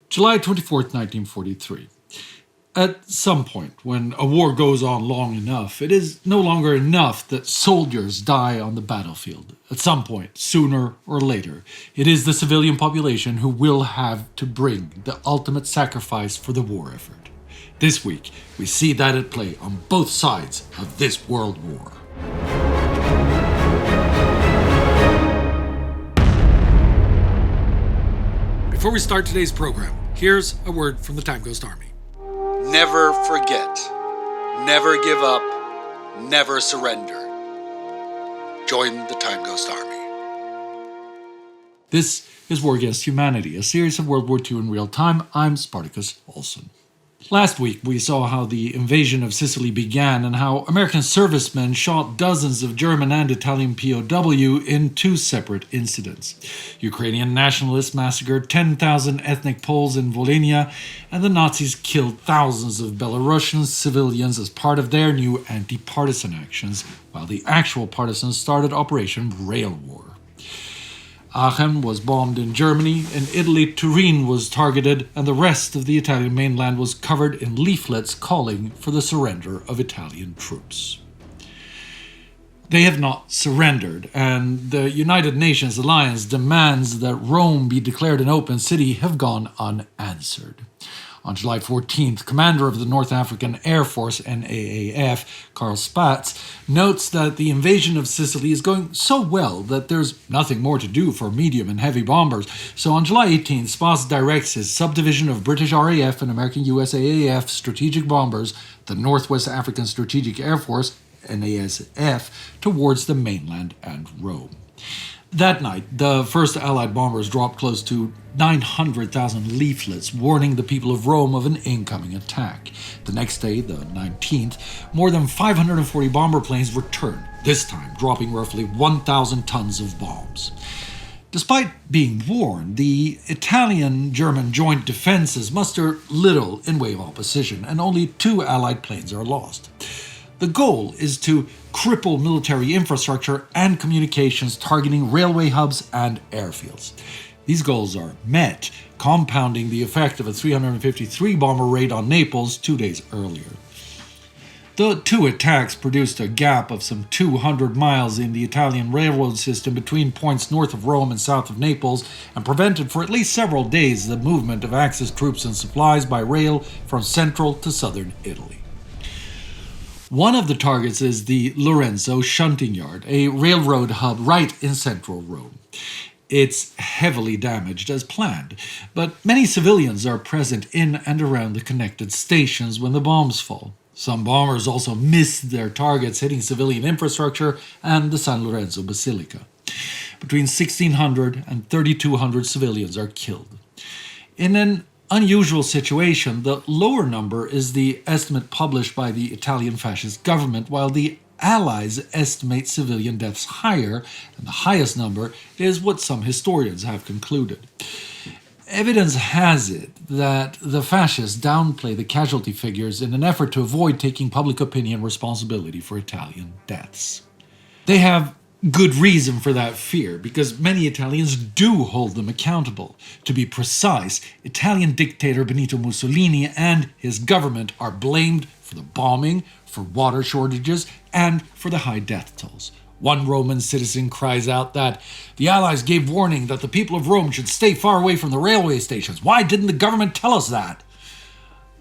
July 24th, 1943. At some point, when a war goes on long enough, it is no longer enough that soldiers die on the battlefield. At some point, sooner or later, it is the civilian population who will have to bring the ultimate sacrifice for the war effort. This week, we see that at play on both sides of this world war. Before we start today's program, here's a word from the Time Ghost Army. Never forget. Never give up. Never surrender. Join the Time Ghost Army. This is War Against Humanity, a series of World War II in real time. I'm Spartacus Olsson. Last week, we saw how the invasion of Sicily began and how American servicemen shot dozens of German and Italian POW in two separate incidents. Ukrainian nationalists massacred 10,000 ethnic Poles in Volhynia, and the Nazis killed thousands of Belarusian civilians as part of their new anti-partisan actions, while the actual partisans started Operation Rail War. Aachen was bombed in Germany, in Italy Turin was targeted, and the rest of the Italian mainland was covered in leaflets calling for the surrender of Italian troops. They have not surrendered, and the United Nations alliance demands that Rome be declared an open city have gone unanswered. On July 14th, commander of the North African Air Force, NAAF, Karl Spaatz, notes that the invasion of Sicily is going so well that there's nothing more to do for medium and heavy bombers. So on July 18th, Spaatz directs his subdivision of British RAF and American USAAF strategic bombers, the Northwest African Strategic Air Force, NASF, towards the mainland and Rome. That night, the first Allied bombers dropped close to 900,000 leaflets warning the people of Rome of an incoming attack. The next day, the 19th, more than 540 bomber planes returned, this time dropping roughly 1,000 tons of bombs. Despite being warned, the Italian-German joint defenses muster little in way of opposition, and only 2 Allied planes are lost. The goal is to cripple military infrastructure and communications targeting railway hubs and airfields. These goals are met, compounding the effect of a 353 bomber raid on Naples 2 days earlier. The 2 attacks produced a gap of some 200 miles in the Italian railroad system between points north of Rome and south of Naples, and prevented for at least several days the movement of Axis troops and supplies by rail from central to southern Italy. One of the targets is the Lorenzo Shunting Yard, a railroad hub right in central Rome. It's heavily damaged as planned, but many civilians are present in and around the connected stations when the bombs fall. Some bombers also miss their targets, hitting civilian infrastructure and the San Lorenzo Basilica. Between 1,600 and 3,200 civilians are killed. In an unusual situation, the lower number is the estimate published by the Italian fascist government, while the Allies estimate civilian deaths higher, and the highest number is what some historians have concluded. Evidence has it that the fascists downplay the casualty figures in an effort to avoid taking public opinion responsibility for Italian deaths. They have good reason for that fear, because many Italians do hold them accountable. To be precise, Italian dictator Benito Mussolini and his government are blamed for the bombing, for water shortages, and for the high death tolls. One Roman citizen cries out that the Allies gave warning that the people of Rome should stay far away from the railway stations. Why didn't the government tell us that?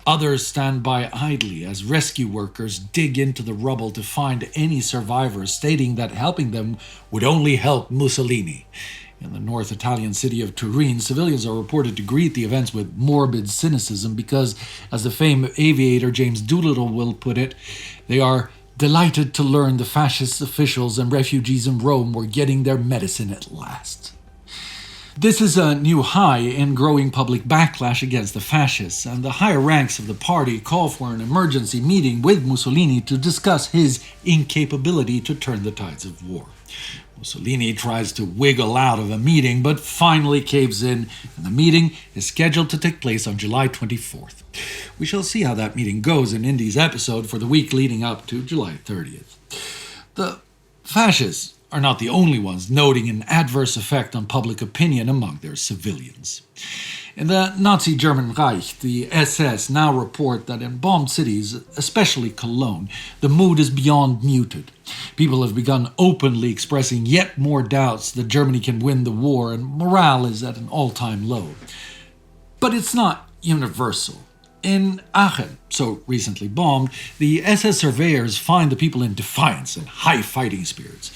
Others stand by idly as rescue workers dig into the rubble to find any survivors, stating that helping them would only help Mussolini. In the North Italian city of Turin, civilians are reported to greet the events with morbid cynicism because, as the famed aviator James Doolittle will put it, they are delighted to learn the fascist officials and refugees in Rome were getting their medicine at last. This is a new high in growing public backlash against the fascists, and the higher ranks of the party call for an emergency meeting with Mussolini to discuss his incapability to turn the tides of war. Mussolini tries to wiggle out of a meeting, but finally caves in, and the meeting is scheduled to take place on July 24th. We shall see how that meeting goes in Indy's episode for the week leading up to July 30th. The fascists are not the only ones noting an adverse effect on public opinion among their civilians. In the Nazi German Reich, the SS now report that in bombed cities, especially Cologne, the mood is beyond muted. People have begun openly expressing yet more doubts that Germany can win the war, and morale is at an all-time low. But it's not universal. In Aachen, so recently bombed, the SS surveyors find the people in defiance and high fighting spirits.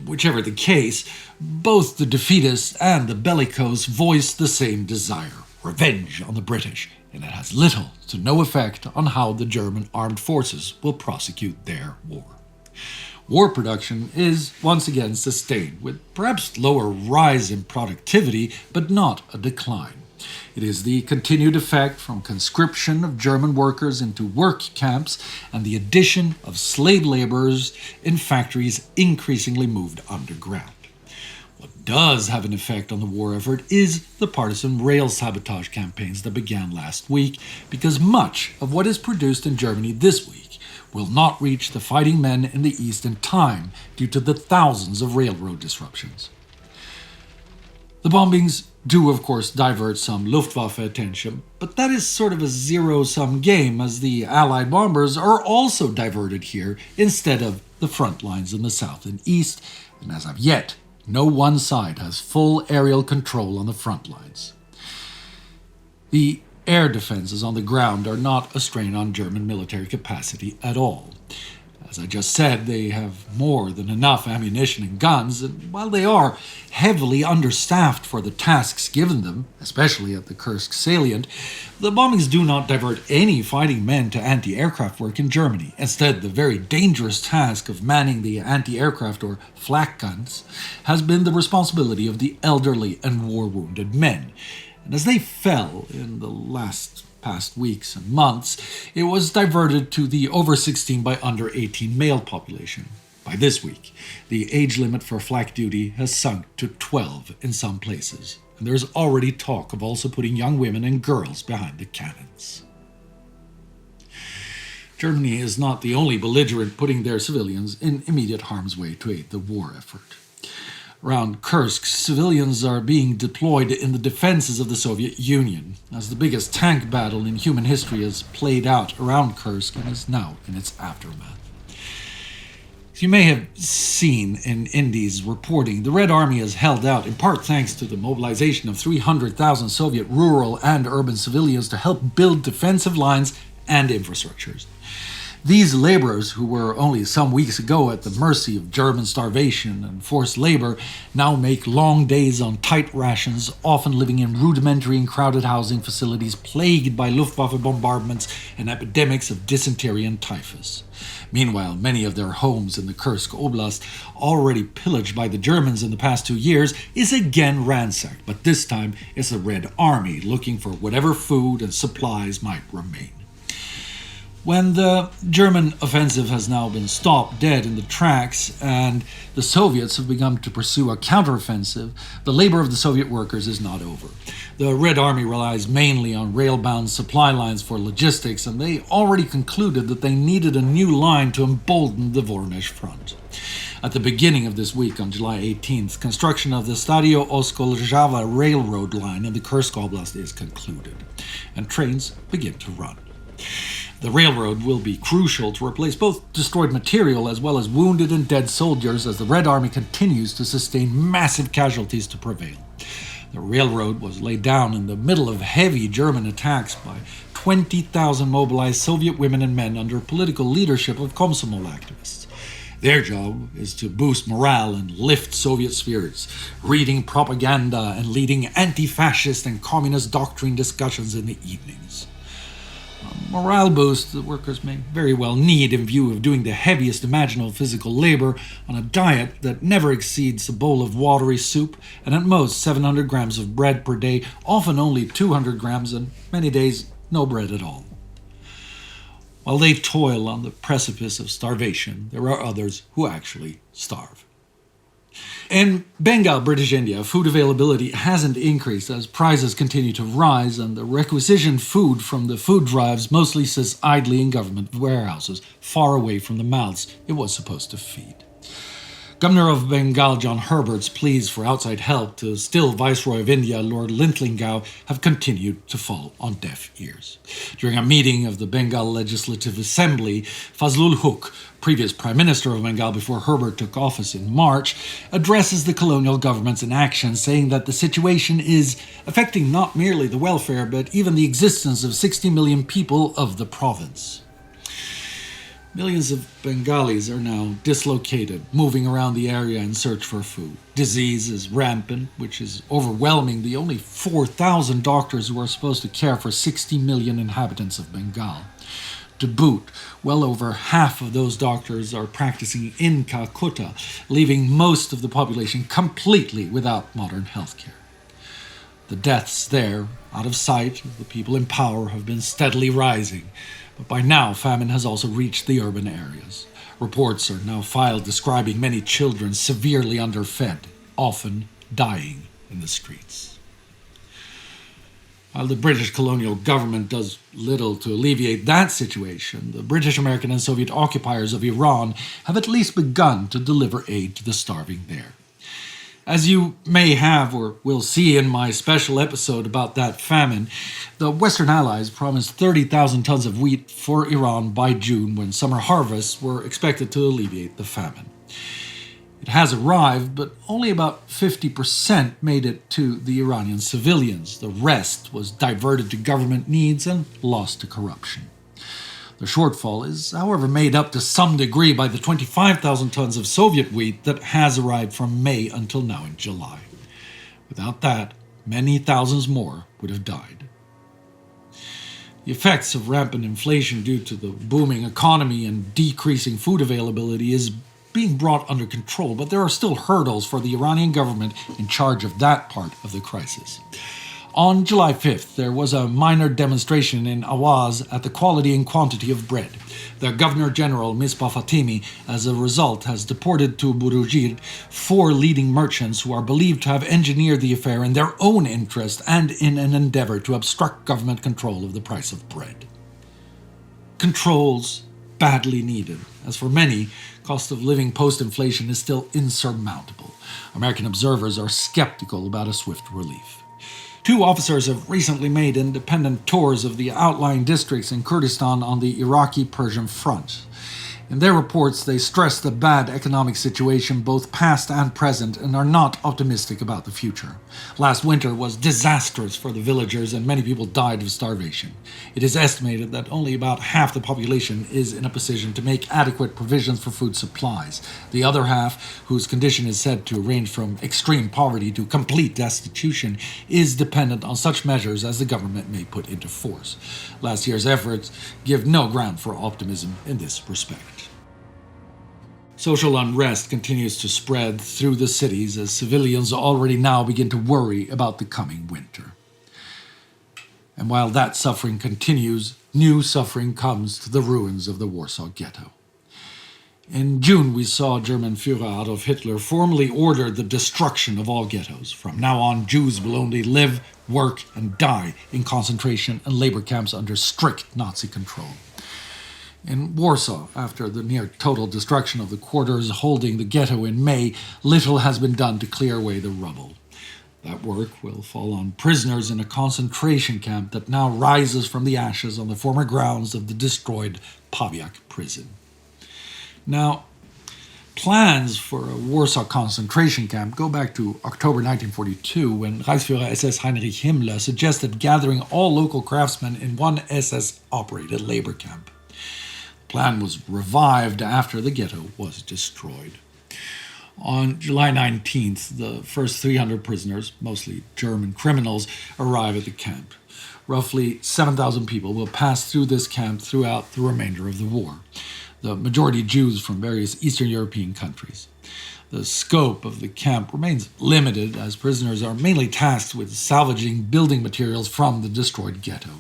Whichever the case, both the defeatists and the bellicose voice the same desire: revenge on the British, and it has little to no effect on how the German armed forces will prosecute their war. War production is once again sustained, with perhaps lower rise in productivity, but not a decline. It is the continued effect from conscription of German workers into work camps and the addition of slave laborers in factories increasingly moved underground. What does have an effect on the war effort is the partisan rail sabotage campaigns that began last week, because much of what is produced in Germany this week will not reach the fighting men in the East in time due to the thousands of railroad disruptions. The bombings do, of course, divert some Luftwaffe attention, but that is sort of a zero-sum game, as the Allied bombers are also diverted here instead of the front lines in the south and east, and as of yet, no one side has full aerial control on the front lines. The air defenses on the ground are not a strain on German military capacity at all. As I just said, they have more than enough ammunition and guns, and while they are heavily understaffed for the tasks given them, especially at the Kursk salient, the bombings do not divert any fighting men to anti-aircraft work in Germany. Instead, the very dangerous task of manning the anti-aircraft or flak guns has been the responsibility of the elderly and war-wounded men. And as they fell in the past weeks and months, it was diverted to the over 16 by under 18 male population. By this week, the age limit for flak duty has sunk to 12 in some places, and there's already talk of also putting young women and girls behind the cannons. Germany is not the only belligerent putting their civilians in immediate harm's way to aid the war effort. Around Kursk, civilians are being deployed in the defenses of the Soviet Union, as the biggest tank battle in human history has played out around Kursk and is now in its aftermath. As you may have seen in Indy's reporting, the Red Army has held out, in part thanks to the mobilization of 300,000 Soviet rural and urban civilians to help build defensive lines and infrastructures. These laborers, who were only some weeks ago at the mercy of German starvation and forced labor, now make long days on tight rations, often living in rudimentary and crowded housing facilities plagued by Luftwaffe bombardments and epidemics of dysentery and typhus. Meanwhile, many of their homes in the Kursk Oblast, already pillaged by the Germans in the past 2 years, is again ransacked, but this time it's the Red Army looking for whatever food and supplies might remain. When the German offensive has now been stopped dead in the tracks and the Soviets have begun to pursue a counteroffensive, the labor of the Soviet workers is not over. The Red Army relies mainly on rail-bound supply lines for logistics, and they already concluded that they needed a new line to embolden the Voronezh front. At the beginning of this week, on July 18th, construction of the Stadio Oskol-Java railroad line in the Kursk Oblast is concluded, and trains begin to run. The railroad will be crucial to replace both destroyed material as well as wounded and dead soldiers as the Red Army continues to sustain massive casualties to prevail. The railroad was laid down in the middle of heavy German attacks by 20,000 mobilized Soviet women and men under political leadership of Komsomol activists. Their job is to boost morale and lift Soviet spirits, reading propaganda and leading anti-fascist and communist doctrine discussions in the evenings. A morale boost the workers may very well need in view of doing the heaviest imaginable physical labor on a diet that never exceeds a bowl of watery soup and at most 700 grams of bread per day, often only 200 grams, and many days no bread at all. While they toil on the precipice of starvation, there are others who actually starve. In Bengal, British India, food availability hasn't increased as prices continue to rise, and the requisitioned food from the food drives mostly sits idly in government warehouses, far away from the mouths it was supposed to feed. Governor of Bengal John Herbert's pleas for outside help to still Viceroy of India Lord Linlithgow have continued to fall on deaf ears. During a meeting of the Bengal Legislative Assembly, Fazlul Huq, previous Prime Minister of Bengal before Herbert took office in March, addresses the colonial government's inaction, saying that the situation is affecting not merely the welfare but even the existence of 60 million people of the province. Millions of Bengalis are now dislocated, moving around the area in search for food. Disease is rampant, which is overwhelming the only 4,000 doctors who are supposed to care for 60 million inhabitants of Bengal. To boot, well over half of those doctors are practicing in Calcutta, leaving most of the population completely without modern health care. The deaths there, out of sight of the people in power, have been steadily rising. But by now, famine has also reached the urban areas. Reports are now filed describing many children severely underfed, often dying in the streets. While the British colonial government does little to alleviate that situation, the British, American, and Soviet occupiers of Iran have at least begun to deliver aid to the starving there. As you may have or will see in my special episode about that famine, the Western Allies promised 30,000 tons of wheat for Iran by June, when summer harvests were expected to alleviate the famine. It has arrived, but only about 50% made it to the Iranian civilians. The rest was diverted to government needs and lost to corruption. The shortfall is, however, made up to some degree by the 25,000 tons of Soviet wheat that has arrived from May until now in July. Without that, many thousands more would have died. The effects of rampant inflation due to the booming economy and decreasing food availability is being brought under control, but there are still hurdles for the Iranian government in charge of that part of the crisis. On July 5th, there was a minor demonstration in Awaz at the quality and quantity of bread. The Governor-General, Misbah Fatimi, as a result, has deported to Burujir 4 leading merchants who are believed to have engineered the affair in their own interest and in an endeavor to obstruct government control of the price of bread. Controls badly needed. As for many, cost of living post-inflation is still insurmountable. American observers are skeptical about a swift relief. 2 officers have recently made independent tours of the outlying districts in Kurdistan on the Iraqi-Persian front. In their reports, they stress the bad economic situation, both past and present, and are not optimistic about the future. Last winter was disastrous for the villagers, and many people died of starvation. It is estimated that only about half the population is in a position to make adequate provisions for food supplies. The other half, whose condition is said to range from extreme poverty to complete destitution, is dependent on such measures as the government may put into force. Last year's efforts give no ground for optimism in this respect. Social unrest continues to spread through the cities as civilians already now begin to worry about the coming winter. And while that suffering continues, new suffering comes to the ruins of the Warsaw Ghetto. In June, we saw German Führer Adolf Hitler formally order the destruction of all ghettos. From now on, Jews will only live, work, and die in concentration and labor camps under strict Nazi control. In Warsaw, after the near-total destruction of the quarters holding the ghetto in May, little has been done to clear away the rubble. That work will fall on prisoners in a concentration camp that now rises from the ashes on the former grounds of the destroyed Pawiak prison. Now, plans for a Warsaw concentration camp go back to October 1942, when Reichsführer SS Heinrich Himmler suggested gathering all local craftsmen in one SS-operated labor camp. The plan was revived after the ghetto was destroyed. On July 19th, the first 300 prisoners, mostly German criminals, arrive at the camp. Roughly 7,000 people will pass through this camp throughout the remainder of the war, the majority Jews from various Eastern European countries. The scope of the camp remains limited, as prisoners are mainly tasked with salvaging building materials from the destroyed ghetto.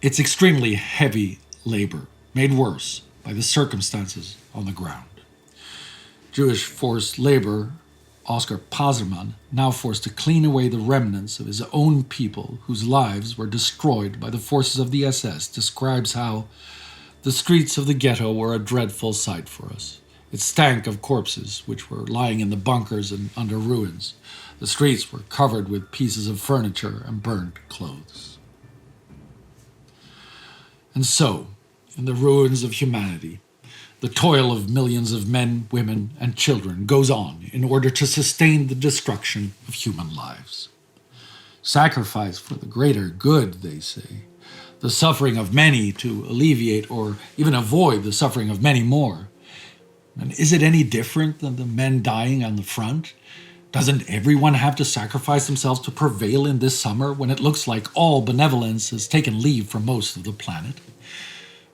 It's extremely heavy labor, made worse by the circumstances on the ground. Jewish forced labor, Oskar Pazerman, now forced to clean away the remnants of his own people whose lives were destroyed by the forces of the SS, describes how the streets of the ghetto were a dreadful sight for us. It stank of corpses, which were lying in the bunkers and under ruins. The streets were covered with pieces of furniture and burned clothes. And so, in the ruins of humanity, the toil of millions of men, women, and children goes on in order to sustain the destruction of human lives. Sacrifice for the greater good, they say. The suffering of many to alleviate or even avoid the suffering of many more. And is it any different than the men dying on the front? Doesn't everyone have to sacrifice themselves to prevail in this summer when it looks like all benevolence has taken leave from most of the planet?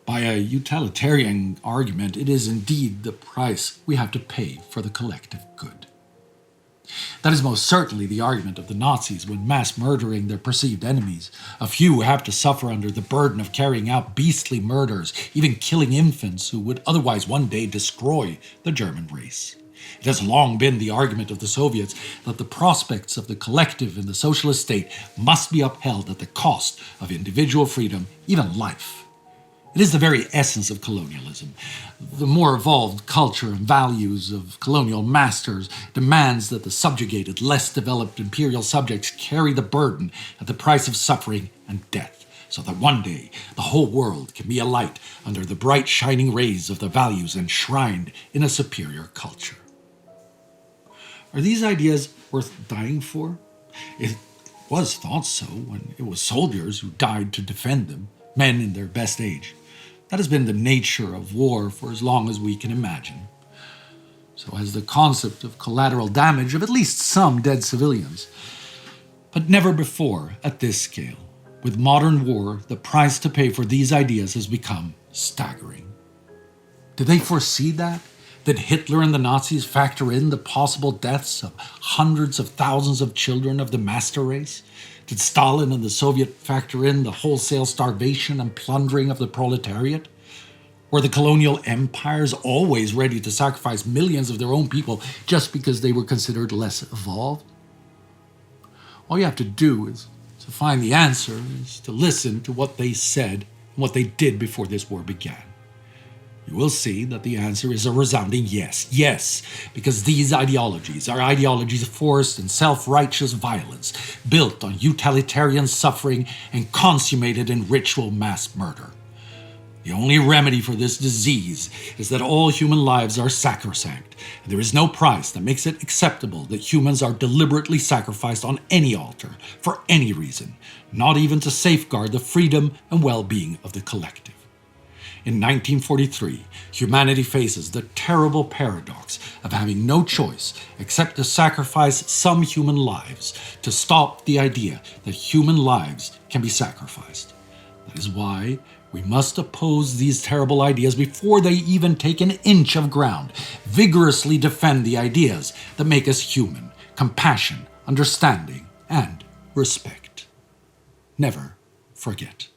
By a utilitarian argument, it is indeed the price we have to pay for the collective good. That is most certainly the argument of the Nazis when mass murdering their perceived enemies. A few have to suffer under the burden of carrying out beastly murders, even killing infants who would otherwise one day destroy the German race. It has long been the argument of the Soviets that the prospects of the collective in the socialist state must be upheld at the cost of individual freedom, even life. It is the very essence of colonialism. The more evolved culture and values of colonial masters demands that the subjugated, less developed imperial subjects carry the burden at the price of suffering and death, so that one day the whole world can be alight under the bright shining rays of the values enshrined in a superior culture. Are these ideas worth dying for? It was thought so when it was soldiers who died to defend them, men in their best age. That has been the nature of war for as long as we can imagine. So has the concept of collateral damage of at least some dead civilians. But never before at this scale. With modern war, the price to pay for these ideas has become staggering. Did they foresee that? Did Hitler and the Nazis factor in the possible deaths of hundreds of thousands of children of the master race? Did Stalin and the Soviet factor in the wholesale starvation and plundering of the proletariat? Were the colonial empires always ready to sacrifice millions of their own people just because they were considered less evolved? All you have to do is to find the answer is to listen to what they said and what they did before this war began. You will see that the answer is a resounding yes. Yes, because these ideologies are ideologies of forced and self-righteous violence, built on utilitarian suffering and consummated in ritual mass murder. The only remedy for this disease is that all human lives are sacrosanct, and there is no price that makes it acceptable that humans are deliberately sacrificed on any altar, for any reason, not even to safeguard the freedom and well-being of the collective. In 1943, humanity faces the terrible paradox of having no choice except to sacrifice some human lives to stop the idea that human lives can be sacrificed. That is why we must oppose these terrible ideas before they even take an inch of ground, vigorously defend the ideas that make us human, compassion, understanding, and respect. Never forget.